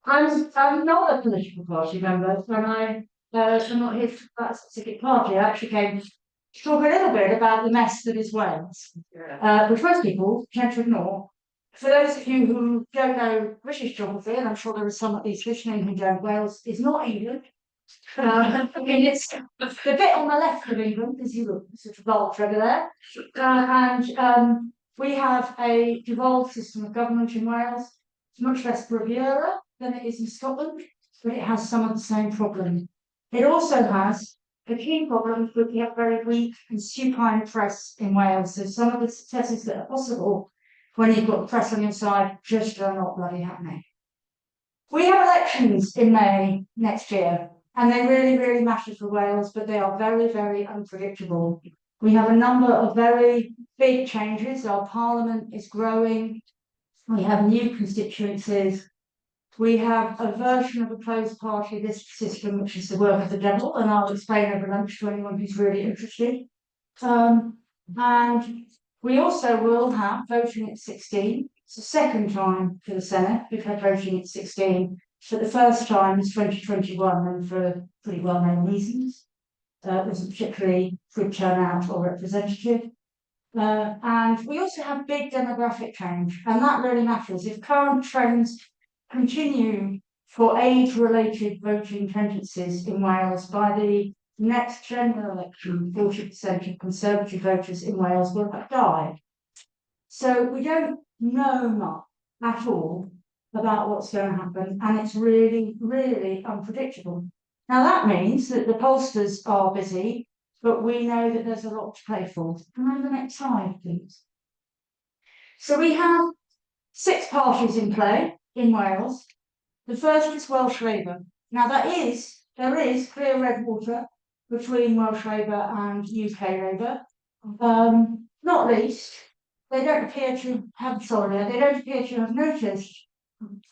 I'm not a political party member, and I'm not here to talk about a specific party. I actually came to talk a little bit about the mess that is Wales, which most people tend to ignore. For those of you who don't know British geography, and I'm sure there are some at least listening who don't, Wales is not England. I mean, it's the bit on the left of England, as you look, sort of bulge over there. And we have a devolved system of government in Wales. It's much less bravura than it is in Scotland, but it has some of the same problems. It also has the key problem that we have very weak and supine press in Wales. So some of the successes that are possible when you've got press on your side just are not bloody happening. We have elections in May next year, and they really, really matter for Wales, but they are very, very unpredictable. We have a number of very big changes. Our parliament is growing. We have new constituencies. We have a version of a closed party list system, which is the work of the devil, and I'll explain over lunch to anyone who's really interested. And we also will have voting at 16. It's the second time for the Senate. We've had voting at 16. For the first time is 2021, and for pretty well-known reasons. It wasn't particularly good turnout or representative. And we also have big demographic change, and that really matters. If current trends continue for age-related voting tendencies in Wales, by the next general election, 40% of Conservative voters in Wales will have died. So we don't know much at all about what's going to happen, and it's really, really unpredictable. Now that means that the pollsters are busy, but we know that there's a lot to play for. Can I have the next slide, please? So we have 6 parties in play in Wales. The first is Welsh Labour. Now there is clear red water between Welsh Labour and UK Labour. Not least, they don't appear to have noticed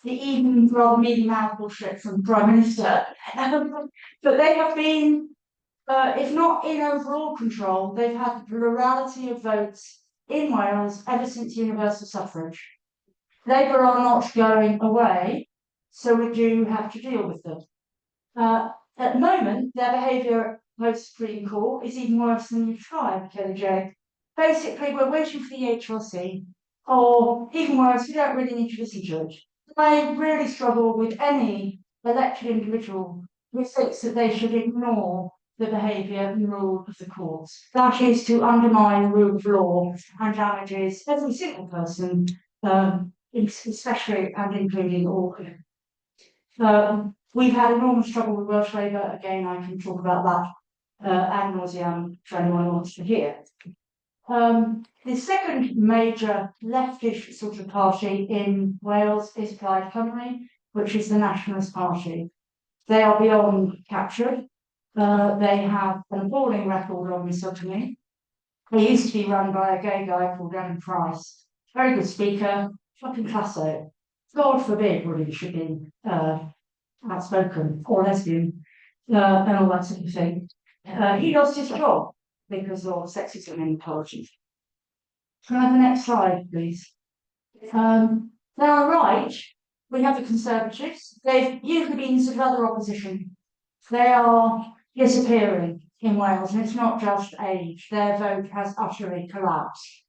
the even rather mealy-mouthed bullshit from the Prime Minister. But they have been, if not in overall control, they've had the plurality of votes in Wales ever since universal suffrage. Labour are not going away, so we do have to deal with them. At the moment, their behaviour post-Supreme Court is even worse than you tried, Kelly J. Basically, we're waiting for the HRC, or even worse, we don't really need to listen to it. I really struggle with any elected individual who thinks that they should ignore the behaviour and rule of the courts. That is to undermine the rule of law and damages every single person, especially and including Auckland. We've had enormous trouble with Welsh Labour. Again, I can talk about that ad nauseam for anyone who wants to hear. The second major leftish sort of party in Wales is Plaid Cymru, which is the Nationalist Party. They are beyond captured. They have an appalling record on misogyny. They used to be run by a gay guy called Adam Price. Very good speaker, fucking classic. God forbid really should be outspoken or lesbian and all that sort of thing. He lost his job because of sexism in politics. Can I have the next slide, please? Now on the right, we have the Conservatives. They've usually been sort of other opposition. They are disappearing in Wales, and it's not just age. Their vote has utterly collapsed.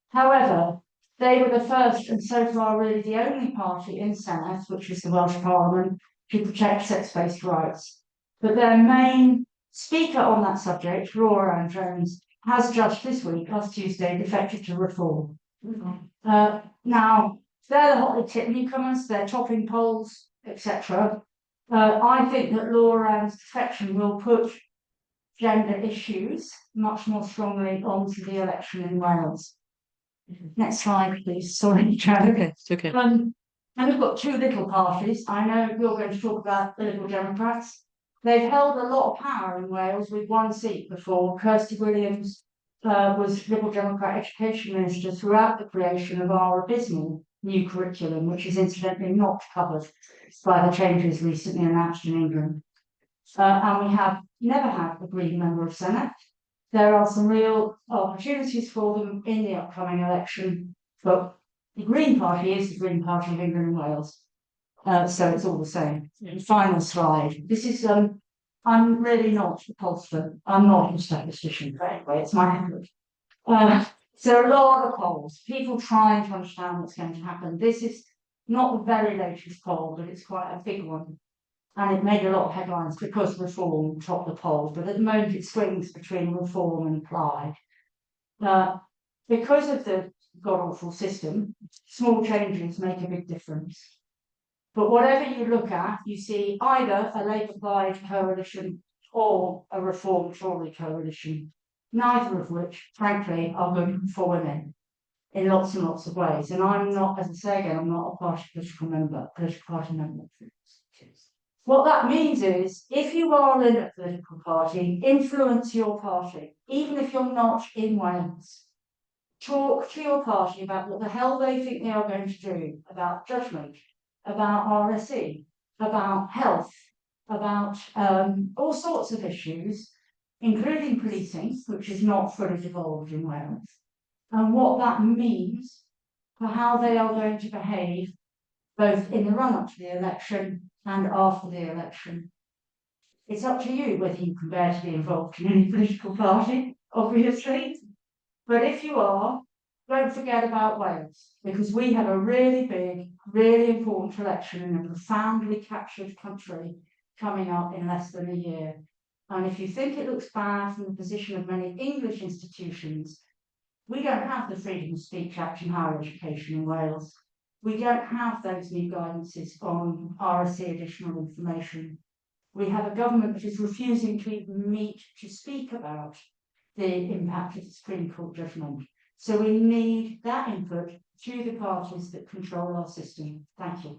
However, they were the first and so far really the only party in Senedd, which is the Welsh Parliament, to protect sex-based rights. But their main speaker on that subject, Laura Ann Jones, has just this week, last Tuesday, defected to Reform. Now, they're the hotly tipped newcomers, they're topping polls, etc. I think that Laura Ann's defection will put gender issues much more strongly onto the election in Wales. Next slide, please. Sorry, Chad. Okay, it's okay. And we've got 2 little parties. I know you're going to talk about the Liberal Democrats. They've held a lot of power in Wales with 1 seat before. Kirsty Williams was Liberal Democrat Education Minister throughout the creation of our abysmal new curriculum, which is incidentally not covered by the changes recently announced in England. And we have never had a Green member of Senate. There are some real opportunities for them in the upcoming election, but the Green Party is the Green Party of England and Wales. So it's all the same. Final slide. This is I'm really not a pollster. I'm not a statistician, but anyway, it's my effort. So a lot of polls, people trying to understand what's going to happen. This is not the very latest poll, but it's quite a big one. And it made a lot of headlines because reform topped the poll, but at the moment it swings between reform and Plaid. Because of the god-awful system, small changes make a big difference. But whatever you look at, you see either a Labour-Plaid coalition or a Reform Tory coalition, neither of which, frankly, are good for women in lots and lots of ways. And I'm not, as I say again, I'm not a political party member. What that means is, if you are in a political party, influence your party, even if you're not in Wales. Talk to your party about what the hell they think they are going to do about judgment, about RSE, about health, about all sorts of issues, including policing, which is not fully devolved in Wales, and what that means for how they are going to behave both in the run-up to the election and after the election. It's up to you whether you can bear to be involved in any political party, obviously. But if you are, don't forget about Wales, because we have a really big, really important election in a profoundly captured country coming up in less than a year. And if you think it looks bad from the position of many English institutions, we don't have the Freedom of Speech Act in higher education in Wales. We don't have those new guidances on RSE additional information. We have a government that is refusing to even meet to speak about the impact of the Supreme Court judgment. So we need that input to the parties that control our system. Thank you.